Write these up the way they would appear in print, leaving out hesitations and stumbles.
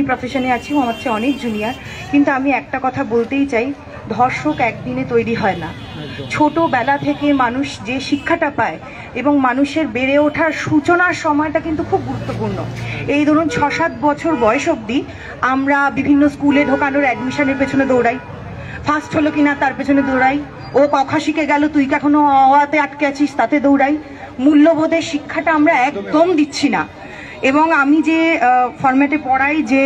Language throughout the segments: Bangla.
এই প্রফেশনে আছি, ও আমার চেয়ে অনেক জুনিয়র, কিন্তু আমি একটা কথা বলতেই চাই, ধর্ষক একদিনে তৈরি হয় না। ছোটবেলা থেকে মানুষ যে শিক্ষাটা পায় এবং মানুষের বেড়ে ওঠার সূচনার সময়টা কিন্তু খুব গুরুত্বপূর্ণ। এই ধরুন 6-7 বছর বয়স অবধি আমরা বিভিন্ন স্কুলে ঢোকানোর অ্যাডমিশনের পেছনে দৌড়াই, ফার্স্ট হলো কিনা তার পেছনে দৌড়াই, ও কথা শিখে গেল তুই এখনো অতে আটকে আছিস তাতে দৌড়াই। মূল্যবোধের শিক্ষাটা আমরা একদম দিচ্ছি না। এবং আমি যে ফরম্যাটে পড়াই, যে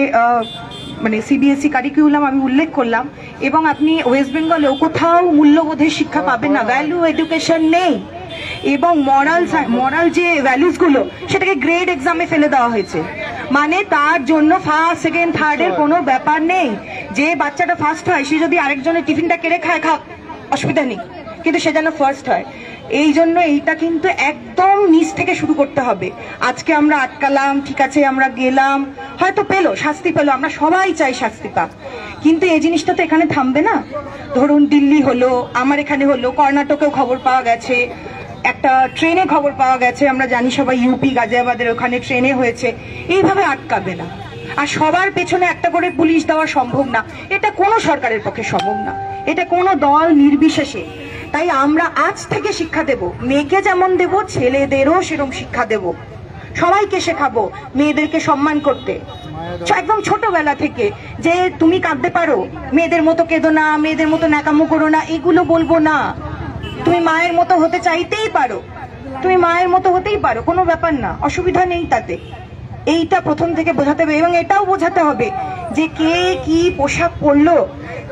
মানে সিবিএসই কারিকুলাম আমি উল্লেখ করলাম, এবং আপনি ওয়েস্ট বেঙ্গলেও কোথাও মূল্যবোধের শিক্ষা পাবেন না, ভ্যালু এডুকেশন নেই। এবং মরাল যে ভ্যালুসগুলো সেটাকে গ্রেড এক্সামে ফেলে দেওয়া হয়েছে, মানে তার জন্য ফার্স্ট সেকেন্ড থার্ডের কোনো ব্যাপার নেই। যে বাচ্চাটা ফার্স্ট হয় সে যদি আরেকজনের টিফিনটা কেড়ে খায়, খাক, অসুবিধা নেই, কিন্তু সে যেন ফার্স্ট হয়। এই জন্য এইটা কিন্তু একদম নিচ থেকে শুরু করতে হবে। আজকে আমরা আটকালাম, ঠিক আছে, আমরা গেলাম, হয়তো পেলো, শাস্তি পেলো, আমরা সবাই চাই শাস্তি পাক, কিন্তু এই জিনিসটা তো এখানে থামবে না। ধরুন দিল্লি হলো, আমার এখানে হলো, কর্ণাটকেও খবর পাওয়া গেছে, একটা ট্রেনে খবর পাওয়া গেছে, আমরা জানি সবাই ইউপি গাজিয়াবাদের ওখানে ট্রেনে হয়েছে। এইভাবে আটকাবে না। আর সবার পেছনে একটা করে পুলিশ দেওয়া সম্ভব না, এটা কোনো সরকারের পক্ষে সম্ভব না, এটা কোনো দল নির্বিশেষে। তাই আমরা আজ থেকে শিক্ষা দেব, মেয়েকে যেমন দেব ছেলেদেরও সেরকম শিক্ষা দেব, সবাইকে শেখাবো মেয়েদেরকে সম্মান করতে একদম ছোটবেলা থেকে। যে তুমি কাঁদতে পারো, মেয়েদের মতো কেঁদো না, মেয়েদের মতো ন্যাকামো করো না, এগুলো বলবো না। তুমি মায়ের মতো হতে চাইতেই পারো, তুমি মায়ের মতো হতেই পারো, কোনো ব্যাপার না, অসুবিধা নেই তাতে। এইটা প্রথম থেকে বোঝাতে হবে। এবং এটাও বোঝাতে হবে যে কে কি পোশাক পরলো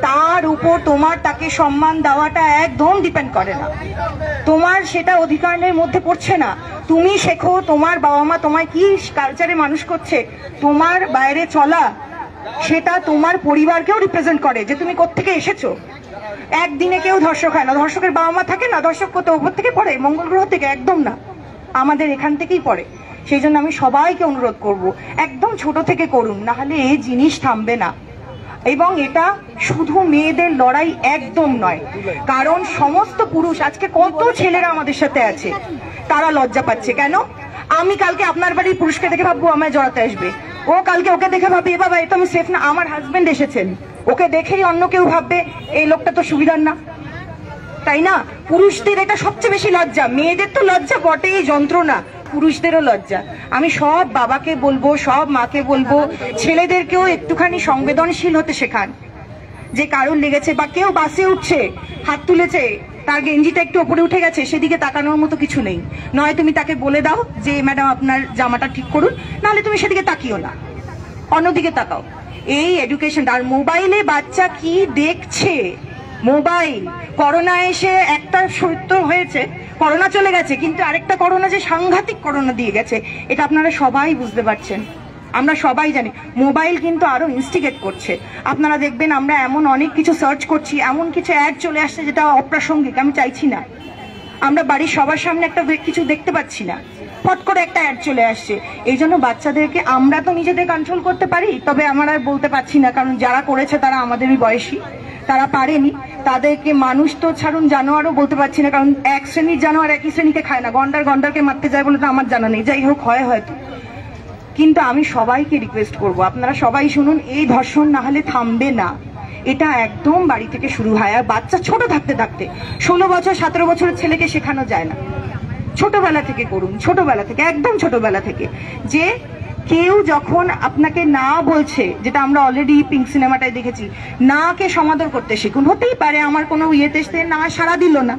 তার উপর তোমার তাকে সম্মান দেওয়াটা একদম ডিপেন্ড করে না, তোমার সেটা অধিকারের মধ্যে পড়ছে না। তুমি শেখো, তোমার বাবা মা তোমায় কি কালচারে মানুষ করছে, তোমার বাইরে চলা সেটা তোমার পরিবারকেও রিপ্রেজেন্ট করে যে তুমি কোত্থেকে এসেছো। একদিনে কেউ ধর্ষক হয় না, ধর্ষকের বাবা মা থাকে না, ধর্ষক কত উপর থেকে পড়ে, মঙ্গল গ্রহ থেকে? একদম না, আমাদের এখান থেকেই পড়ে। সেই জন্য আমি সবাইকে অনুরোধ করব, একদম ছোট থেকে করুন, না হলে এই জিনিস থামবে না। এবং এটা শুধু মেয়েদের লড়াই একদম নয়, কারণ সমস্ত পুরুষ, আজকে কত ছেলেরা আমাদের সাথে আছে, তারা লজ্জা পাচ্ছে কেন? আমি কালকে আপনার বাড়ির পুরুষকে দেখে ভাববো আমায় জড়াতে আসবে, ও কালকে ওকে দেখে ভাববে এ বাবা, এ তো আমি সেফ না, আমার হাজবেন্ড এসেছেন, ওকে দেখেই অন্য কেউ ভাববে এই লোকটা তো সুবিধার না, তাই না? পুরুষদের এটা সবচেয়ে বেশি লজ্জা, মেয়েদের তো লজ্জা বটেই, যন্ত্রণা, পুরুষদেরও লজ্জা। আমি সব বাবাকে বলবো, সব মাকে বলবো, ছেলেদেরকেও একটুখানি সংবেদনশীল হতে শেখান। যে কারোর লেগেছে বা কেউ বাসে উঠছে, হাত তুলেছে, তার গেঞ্জিটা একটু উপরে উঠে গেছে, সেদিকে তাকানোর মতো কিছু নেই। নয় তুমি তাকে বলে দাও যে ম্যাডাম আপনার জামাটা ঠিক করুন, নাহলে তুমি সেদিকে তাকিও না, অন্যদিকে তাকাও। এই এডুকেশন। আর মোবাইলে বাচ্চা কি দেখছে, মোবাইল, করোনা এসে একটা সত্য হয়েছে, করোনা চলে গেছে, কিন্তু আরেকটা করোনা যে সাংঘাতিক করোনা দিয়ে গেছে, এটা আপনারা সবাই বুঝতে পারছেন, আমরা সবাই জানি। মোবাইল কিন্তু আরো ইনস্টিগেট করছে। আপনারা দেখবেন আমরা এমন অনেক কিছু সার্চ করছি, এমন কিছু অ্যাড চলে আসছে যেটা অপ্রাসঙ্গিক, আমি চাইছি না। আমরা বাড়ির সবার সামনে একটা কিছু দেখতে পাচ্ছি না, ফট করে একটা অ্যাড চলে আসছে। এই জন্য বাচ্চাদেরকে আমরা তো নিজেদের কন্ট্রোল করতে পারি, তবে আমরা আর বলতে পারছি না, কারণ যারা করেছে তারা আমাদেরই বয়সী, তারা পারেনি। তাদেরকে মানুষ তো ছাড়ুন, জানোয়ারও বলতে পারছি না, কারণ এক শ্রেণীর জানোয়ার একই শ্রেণীকে খায় না। গন্ডারকে মারতে যায় বলে তো আমার জানা নেই, যাই হোক হয় হয়তো। কিন্তু আমি সবাইকে রিকোয়েস্ট করব, আপনারা সবাই শুনুন, এই ধর্ষণ না হলে থামবে না। এটা একদম বাড়ি থেকে শুরু হয়। আর বাচ্চা ছোট থাকতে থাকতে, 16 বছর 17 বছরের ছেলেকে শেখানো যায় না, ছোটবেলা থেকে করুন, ছোটবেলা থেকে, একদম ছোটবেলা থেকে। যে কেউ যখন আপনাকে না বলছে, যেটা আমরা অলরেডি পিঙ্ক সিনেমাটায় দেখেছি, না কে সমাদর করতে শিখুন। হতেই পারে আমার কোনো ইয়েতে না সাড়া দিল না,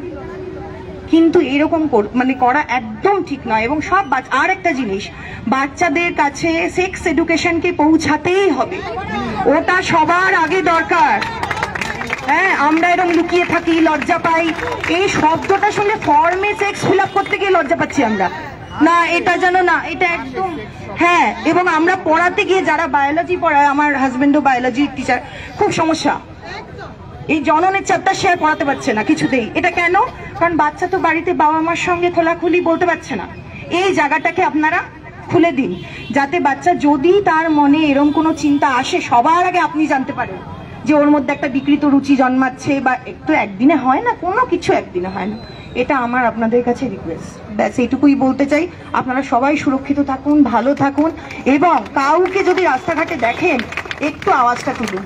কিন্তু এরকম মানে করা একদম ঠিক নয়। এবং সব আর একটা জিনিস, বাচ্চাদের কাছে সেক্স এডুকেশনকে পৌঁছাতেই হবে, ওটা সবার আগে দরকার। হ্যাঁ, আমরা এরকম লুকিয়ে থাকি, লজ্জা পাই, এই শব্দটা শুনে ফর্মে সেক্স ফিল আপ করতে গিয়ে লজ্জা পাচ্ছি আমরা, না এটা যেন না, এটা একদম। হ্যাঁ, এবং আমরা পড়াতে গিয়ে, যারা বায়োলজি পড়ায়, আমার হাজবেন্ডও বায়োলজি টিচার, খুব সমস্যা, এই জননের চ্যাপ্টার সে আর পড়াতে পারছে না কিছুতেই। এটা কেন? কারণ বাচ্চা তো বাড়িতে বাবা মার সঙ্গে খোলাখুলি বলতে পারছে না। এই জায়গাটাকে আপনারা খুলে দিন, যাতে বাচ্চা যদি তার মনে এরকম কোনো চিন্তা আসে, সবার আগে আপনি জানতে পারেন যে ওর মধ্যে একটা বিকৃত রুচি জন্মাচ্ছে। বা একটু একদিনে হয় না, কোনো কিছু একদিনে হয় না, এটা আমার আপনাদের কাছে রিকোয়েস্ট। ব্যাস এইটুকুই বলতে চাই। আপনারা সবাই সুরক্ষিত থাকুন, ভালো থাকুন, এবং কাউকে যদি রাস্তাঘাটে দেখেন একটু আওয়াজটা তুলুন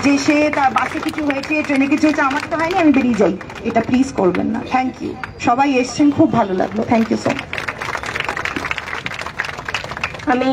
যে সে তার বাসে কিছু হয়েছে, ট্রেনে কিছু হয়েছে, আমার তো হয়নি, আমি বেরিয়ে যাই। এটা প্লিজ করবেন না। Thank you. সবাই এসছেন, খুব ভালো লাগলো। Thank you so much. আমি